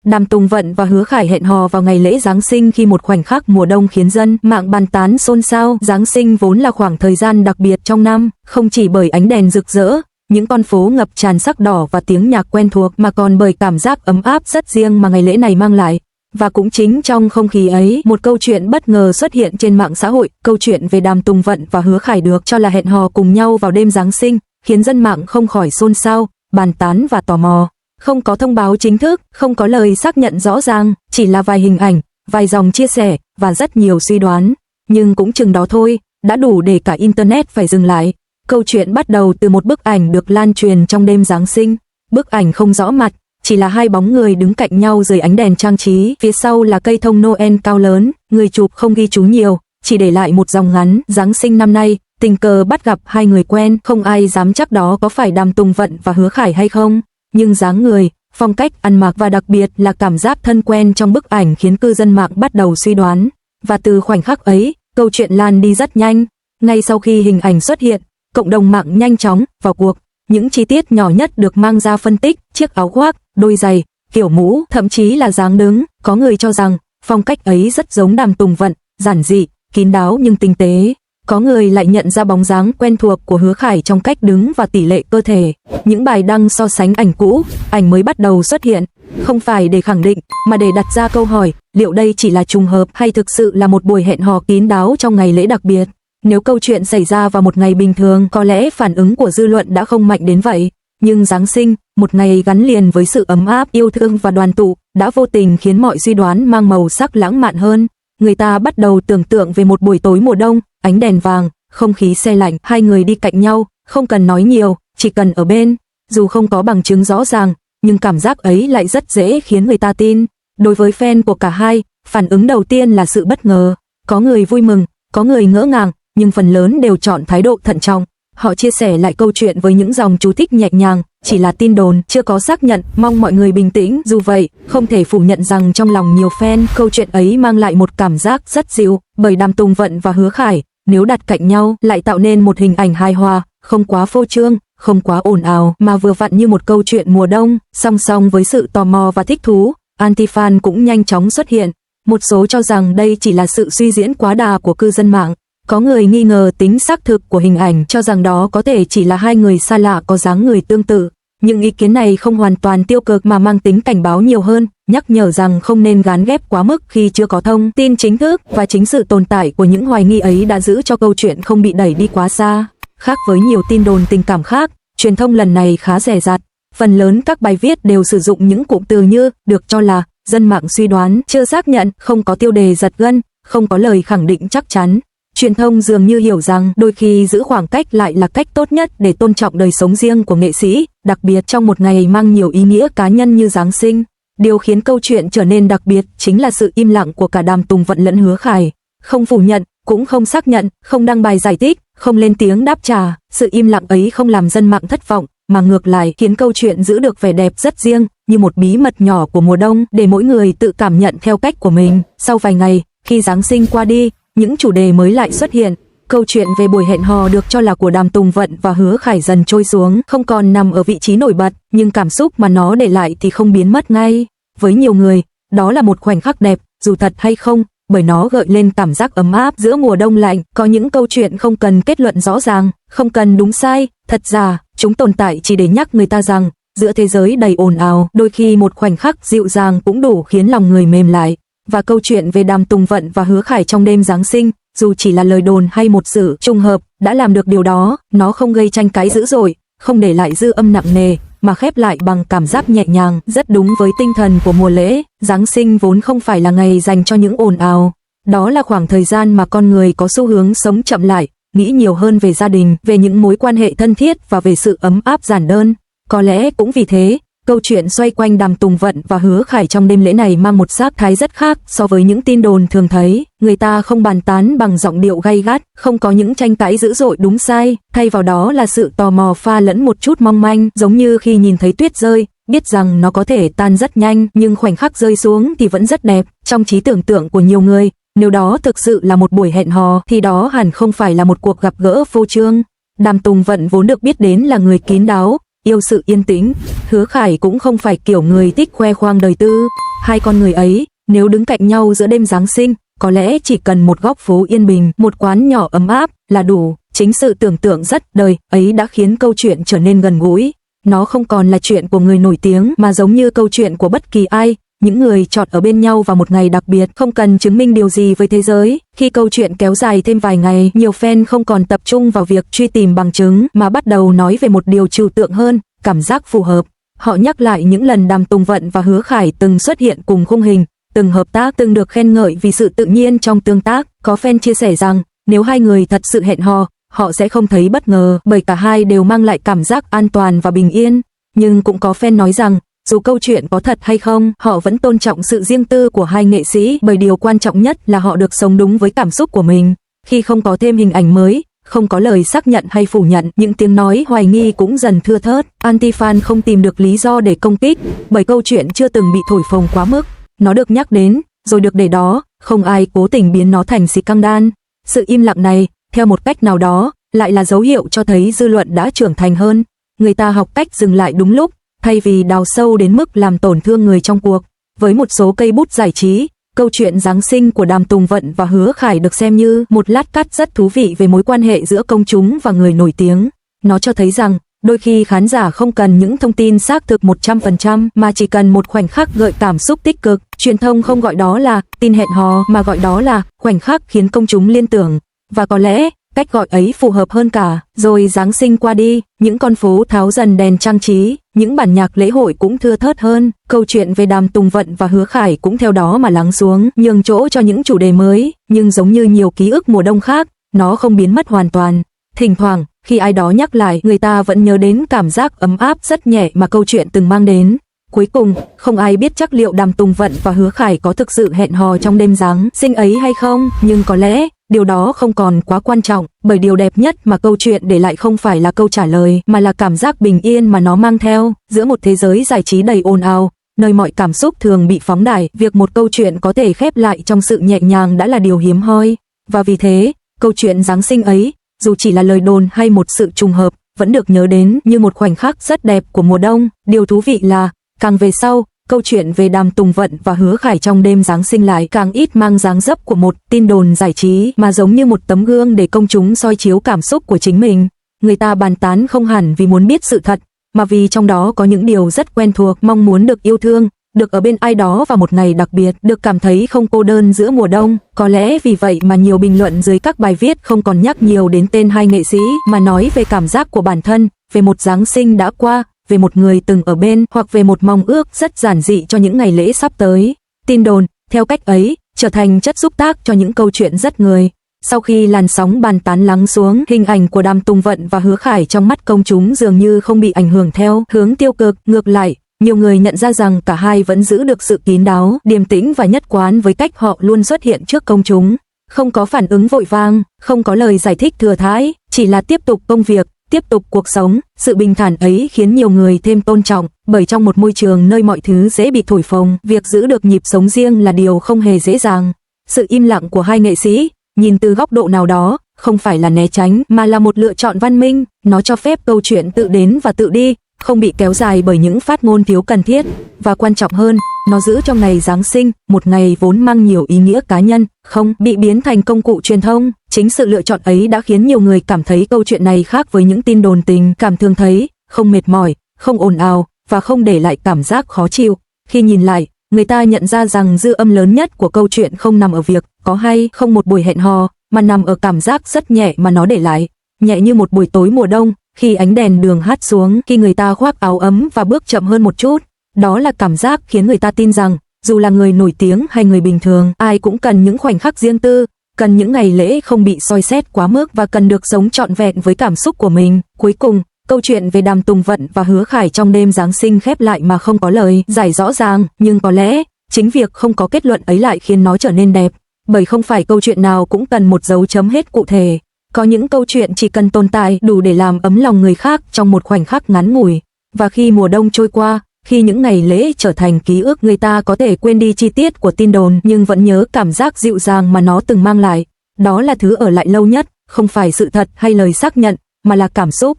Đàm Tùng Vận và Hứa Khải hẹn hò vào ngày lễ Giáng sinh khi một khoảnh khắc mùa đông khiến dân mạng bàn tán xôn xao. Giáng sinh vốn là khoảng thời gian đặc biệt trong năm, không chỉ bởi ánh đèn rực rỡ, những con phố ngập tràn sắc đỏ và tiếng nhạc quen thuộc, mà còn bởi cảm giác ấm áp rất riêng mà ngày lễ này mang lại. Và cũng chính trong không khí ấy, một câu chuyện bất ngờ xuất hiện trên mạng xã hội. Câu chuyện về Đàm Tùng Vận và Hứa Khải được cho là hẹn hò cùng nhau vào đêm Giáng sinh, khiến dân mạng không khỏi xôn xao, bàn tán và tò mò. Không có thông báo chính thức, không có lời xác nhận rõ ràng, chỉ là vài hình ảnh, vài dòng chia sẻ và rất nhiều suy đoán. Nhưng cũng chừng đó thôi, đã đủ để cả internet phải dừng lại. Câu chuyện bắt đầu từ một bức ảnh được lan truyền trong đêm Giáng sinh. Bức ảnh không rõ mặt, chỉ là hai bóng người đứng cạnh nhau dưới ánh đèn trang trí. Phía sau là cây thông Noel cao lớn, người chụp không ghi chú nhiều, chỉ để lại một dòng ngắn: Giáng sinh năm nay, tình cờ bắt gặp hai người quen. Không ai dám chắc đó có phải Đàm Tùng Vận và Hứa Khải hay không. Nhưng dáng người, phong cách ăn mặc và đặc biệt là cảm giác thân quen trong bức ảnh khiến cư dân mạng bắt đầu suy đoán. Và từ khoảnh khắc ấy, câu chuyện lan đi rất nhanh. Ngay sau khi hình ảnh xuất hiện, cộng đồng mạng nhanh chóng vào cuộc. Những chi tiết nhỏ nhất được mang ra phân tích: chiếc áo khoác, đôi giày, kiểu mũ, thậm chí là dáng đứng. Có người cho rằng phong cách ấy rất giống Đàm Tùng Vận, giản dị, kín đáo nhưng tinh tế. Có người lại nhận ra bóng dáng quen thuộc của Hứa Khải trong cách đứng và tỷ lệ cơ thể. Những bài đăng so sánh ảnh cũ, ảnh mới bắt đầu xuất hiện, không phải để khẳng định, mà để đặt ra câu hỏi, liệu đây chỉ là trùng hợp hay thực sự là một buổi hẹn hò kín đáo trong ngày lễ đặc biệt. Nếu câu chuyện xảy ra vào một ngày bình thường, có lẽ phản ứng của dư luận đã không mạnh đến vậy. Nhưng Giáng sinh, một ngày gắn liền với sự ấm áp, yêu thương và đoàn tụ, đã vô tình khiến mọi suy đoán mang màu sắc lãng mạn hơn. Người ta bắt đầu tưởng tượng về một buổi tối mùa đông, ánh đèn vàng, không khí se lạnh, hai người đi cạnh nhau, không cần nói nhiều, chỉ cần ở bên. Dù không có bằng chứng rõ ràng, nhưng cảm giác ấy lại rất dễ khiến người ta tin. Đối với fan của cả hai, phản ứng đầu tiên là sự bất ngờ. Có người vui mừng, có người ngỡ ngàng, nhưng phần lớn đều chọn thái độ thận trọng. Họ chia sẻ lại câu chuyện với những dòng chú thích nhẹ nhàng, chỉ là tin đồn, chưa có xác nhận, mong mọi người bình tĩnh. Dù vậy, không thể phủ nhận rằng trong lòng nhiều fan, câu chuyện ấy mang lại một cảm giác rất dịu, bởi Đàm Tùng Vận và Hứa Khải, nếu đặt cạnh nhau, lại tạo nên một hình ảnh hài hòa, không quá phô trương, không quá ồn ào, mà vừa vặn như một câu chuyện mùa đông. Song song với sự tò mò và thích thú, anti-fan cũng nhanh chóng xuất hiện. Một số cho rằng đây chỉ là sự suy diễn quá đà của cư dân mạng. Có người nghi ngờ tính xác thực của hình ảnh, cho rằng đó có thể chỉ là hai người xa lạ có dáng người tương tự. Nhưng ý kiến này không hoàn toàn tiêu cực mà mang tính cảnh báo nhiều hơn, nhắc nhở rằng không nên gán ghép quá mức khi chưa có thông tin chính thức, và chính sự tồn tại của những hoài nghi ấy đã giữ cho câu chuyện không bị đẩy đi quá xa. Khác với nhiều tin đồn tình cảm khác, truyền thông lần này khá dè dặt. Phần lớn các bài viết đều sử dụng những cụm từ như được cho là, dân mạng suy đoán, chưa xác nhận, không có tiêu đề giật gân, không có lời khẳng định chắc chắn. Truyền thông dường như hiểu rằng đôi khi giữ khoảng cách lại là cách tốt nhất để tôn trọng đời sống riêng của nghệ sĩ, đặc biệt trong một ngày mang nhiều ý nghĩa cá nhân như Giáng sinh. Điều khiến câu chuyện trở nên đặc biệt chính là sự im lặng của cả Đàm Tùng Vận lẫn Hứa Khải. Không phủ nhận, cũng không xác nhận, không đăng bài giải thích, không lên tiếng đáp trả. Sự im lặng ấy không làm dân mạng thất vọng, mà ngược lại khiến câu chuyện giữ được vẻ đẹp rất riêng, như một bí mật nhỏ của mùa đông để mỗi người tự cảm nhận theo cách của mình. Sau vài ngày, khi Giáng sinh qua đi, những chủ đề mới lại xuất hiện. Câu chuyện về buổi hẹn hò được cho là của Đàm Tùng Vận và Hứa Khải dần trôi xuống, không còn nằm ở vị trí nổi bật, nhưng cảm xúc mà nó để lại thì không biến mất ngay. Với nhiều người, đó là một khoảnh khắc đẹp, dù thật hay không, bởi nó gợi lên cảm giác ấm áp giữa mùa đông lạnh. Có những câu chuyện không cần kết luận rõ ràng, không cần đúng sai, thật giả, chúng tồn tại chỉ để nhắc người ta rằng, giữa thế giới đầy ồn ào, đôi khi một khoảnh khắc dịu dàng cũng đủ khiến lòng người mềm lại. Và câu chuyện về Đàm Tùng Vận và Hứa Khải trong đêm Giáng sinh, dù chỉ là lời đồn hay một sự trùng hợp, đã làm được điều đó. Nó không gây tranh cãi dữ dội, không để lại dư âm nặng nề, mà khép lại bằng cảm giác nhẹ nhàng, rất đúng với tinh thần của mùa lễ. Giáng sinh vốn không phải là ngày dành cho những ồn ào. Đó là khoảng thời gian mà con người có xu hướng sống chậm lại, nghĩ nhiều hơn về gia đình, về những mối quan hệ thân thiết và về sự ấm áp giản đơn. Có lẽ cũng vì thế, câu chuyện xoay quanh Đàm Tùng Vận và Hứa Khải trong đêm lễ này mang một sắc thái rất khác so với những tin đồn thường thấy. Người ta không bàn tán bằng giọng điệu gay gắt, không có những tranh cãi dữ dội đúng sai, thay vào đó là sự tò mò pha lẫn một chút mong manh, giống như khi nhìn thấy tuyết rơi, biết rằng nó có thể tan rất nhanh, nhưng khoảnh khắc rơi xuống thì vẫn rất đẹp. Trong trí tưởng tượng của nhiều người, nếu đó thực sự là một buổi hẹn hò, thì đó hẳn không phải là một cuộc gặp gỡ phô trương. Đàm Tùng Vận vốn được biết đến là người kín đáo, yêu sự yên tĩnh. Hứa Khải cũng không phải kiểu người thích khoe khoang đời tư. Hai con người ấy, nếu đứng cạnh nhau giữa đêm Giáng sinh, có lẽ chỉ cần một góc phố yên bình, một quán nhỏ ấm áp là đủ. Chính sự tưởng tượng rất đời ấy đã khiến câu chuyện trở nên gần gũi. Nó không còn là chuyện của người nổi tiếng mà giống như câu chuyện của bất kỳ ai. Những người chọn ở bên nhau vào một ngày đặc biệt, không cần chứng minh điều gì với thế giới. Khi câu chuyện kéo dài thêm vài ngày, nhiều fan không còn tập trung vào việc truy tìm bằng chứng mà bắt đầu nói về một điều trừu tượng hơn, cảm giác phù hợp. Họ nhắc lại những lần Đàm Tùng Vận và Hứa Khải từng xuất hiện cùng khung hình, từng hợp tác, từng được khen ngợi vì sự tự nhiên trong tương tác. Có fan chia sẻ rằng, nếu hai người thật sự hẹn hò, họ sẽ không thấy bất ngờ bởi cả hai đều mang lại cảm giác an toàn và bình yên. Nhưng cũng có fan nói rằng, dù câu chuyện có thật hay không, họ vẫn tôn trọng sự riêng tư của hai nghệ sĩ bởi điều quan trọng nhất là họ được sống đúng với cảm xúc của mình. Khi không có thêm hình ảnh mới, không có lời xác nhận hay phủ nhận, những tiếng nói hoài nghi cũng dần thưa thớt. Anti-fan không tìm được lý do để công kích bởi câu chuyện chưa từng bị thổi phồng quá mức. Nó được nhắc đến, rồi được để đó, không ai cố tình biến nó thành scandal. Sự im lặng này, theo một cách nào đó, lại là dấu hiệu cho thấy dư luận đã trưởng thành hơn. Người ta học cách dừng lại đúng lúc, thay vì đào sâu đến mức làm tổn thương người trong cuộc. Với một số cây bút giải trí, câu chuyện Giáng sinh của Đàm Tùng Vận và Hứa Khải được xem như một lát cắt rất thú vị về mối quan hệ giữa công chúng và người nổi tiếng. Nó cho thấy rằng, đôi khi khán giả không cần những thông tin xác thực 100% mà chỉ cần một khoảnh khắc gợi cảm xúc tích cực. Truyền thông không gọi đó là tin hẹn hò mà gọi đó là khoảnh khắc khiến công chúng liên tưởng. Và có lẽ, cách gọi ấy phù hợp hơn cả. Rồi Giáng sinh qua đi, những con phố tháo dần đèn trang trí, những bản nhạc lễ hội cũng thưa thớt hơn. Câu chuyện về Đàm Tùng Vận và Hứa Khải cũng theo đó mà lắng xuống, nhường chỗ cho những chủ đề mới. Nhưng giống như nhiều ký ức mùa đông khác, nó không biến mất hoàn toàn. Thỉnh thoảng, khi ai đó nhắc lại, người ta vẫn nhớ đến cảm giác ấm áp rất nhẹ mà câu chuyện từng mang đến. Cuối cùng, không ai biết chắc liệu Đàm Tùng Vận và Hứa Khải có thực sự hẹn hò trong đêm Giáng sinh ấy hay không, nhưng có lẽ điều đó không còn quá quan trọng, bởi điều đẹp nhất mà câu chuyện để lại không phải là câu trả lời, mà là cảm giác bình yên mà nó mang theo. Giữa một thế giới giải trí đầy ồn ào, nơi mọi cảm xúc thường bị phóng đại, việc một câu chuyện có thể khép lại trong sự nhẹ nhàng đã là điều hiếm hoi. Và vì thế, câu chuyện Giáng sinh ấy, dù chỉ là lời đồn hay một sự trùng hợp, vẫn được nhớ đến như một khoảnh khắc rất đẹp của mùa đông. Điều thú vị là, càng về sau, câu chuyện về Đàm Tùng Vận và Hứa Khải trong đêm Giáng sinh lại càng ít mang dáng dấp của một tin đồn giải trí mà giống như một tấm gương để công chúng soi chiếu cảm xúc của chính mình. Người ta bàn tán không hẳn vì muốn biết sự thật, mà vì trong đó có những điều rất quen thuộc, mong muốn được yêu thương, được ở bên ai đó vào một ngày đặc biệt, được cảm thấy không cô đơn giữa mùa đông. Có lẽ vì vậy mà nhiều bình luận dưới các bài viết không còn nhắc nhiều đến tên hai nghệ sĩ, mà nói về cảm giác của bản thân, về một Giáng sinh đã qua, về một người từng ở bên, hoặc về một mong ước rất giản dị cho những ngày lễ sắp tới. Tin đồn, theo cách ấy, trở thành chất xúc tác cho những câu chuyện rất người. Sau khi làn sóng bàn tán lắng xuống, hình ảnh của Đàm Tùng Vận và Hứa Khải trong mắt công chúng dường như không bị ảnh hưởng theo hướng tiêu cực. Ngược lại, nhiều người nhận ra rằng cả hai vẫn giữ được sự kín đáo, điềm tĩnh và nhất quán với cách họ luôn xuất hiện trước công chúng. Không có phản ứng vội vang, không có lời giải thích thừa thãi, chỉ là tiếp tục công việc, tiếp tục cuộc sống. Sự bình thản ấy khiến nhiều người thêm tôn trọng, bởi trong một môi trường nơi mọi thứ dễ bị thổi phồng, việc giữ được nhịp sống riêng là điều không hề dễ dàng. Sự im lặng của hai nghệ sĩ, nhìn từ góc độ nào đó, không phải là né tránh mà là một lựa chọn văn minh. Nó cho phép câu chuyện tự đến và tự đi, không bị kéo dài bởi những phát ngôn thiếu cần thiết. Và quan trọng hơn, nó giữ cho ngày Giáng sinh, một ngày vốn mang nhiều ý nghĩa cá nhân, không bị biến thành công cụ truyền thông. Chính sự lựa chọn ấy đã khiến nhiều người cảm thấy câu chuyện này khác với những tin đồn tình cảm thường thấy, không mệt mỏi, không ồn ào, và không để lại cảm giác khó chịu. Khi nhìn lại, người ta nhận ra rằng dư âm lớn nhất của câu chuyện không nằm ở việc có hay không một buổi hẹn hò, mà nằm ở cảm giác rất nhẹ mà nó để lại. Nhẹ như một buổi tối mùa đông, khi ánh đèn đường hắt xuống, khi người ta khoác áo ấm và bước chậm hơn một chút. Đó là cảm giác khiến người ta tin rằng, dù là người nổi tiếng hay người bình thường, ai cũng cần những khoảnh khắc riêng tư, cần những ngày lễ không bị soi xét quá mức và cần được sống trọn vẹn với cảm xúc của mình. Cuối cùng, câu chuyện về Đàm Tùng Vận và Hứa Khải trong đêm Giáng sinh khép lại mà không có lời giải rõ ràng, nhưng có lẽ, chính việc không có kết luận ấy lại khiến nó trở nên đẹp, bởi không phải câu chuyện nào cũng cần một dấu chấm hết cụ thể. Có những câu chuyện chỉ cần tồn tại đủ để làm ấm lòng người khác trong một khoảnh khắc ngắn ngủi. Và khi mùa đông trôi qua, khi những ngày lễ trở thành ký ức, người ta có thể quên đi chi tiết của tin đồn nhưng vẫn nhớ cảm giác dịu dàng mà nó từng mang lại. Đó là thứ ở lại lâu nhất, không phải sự thật hay lời xác nhận, mà là cảm xúc.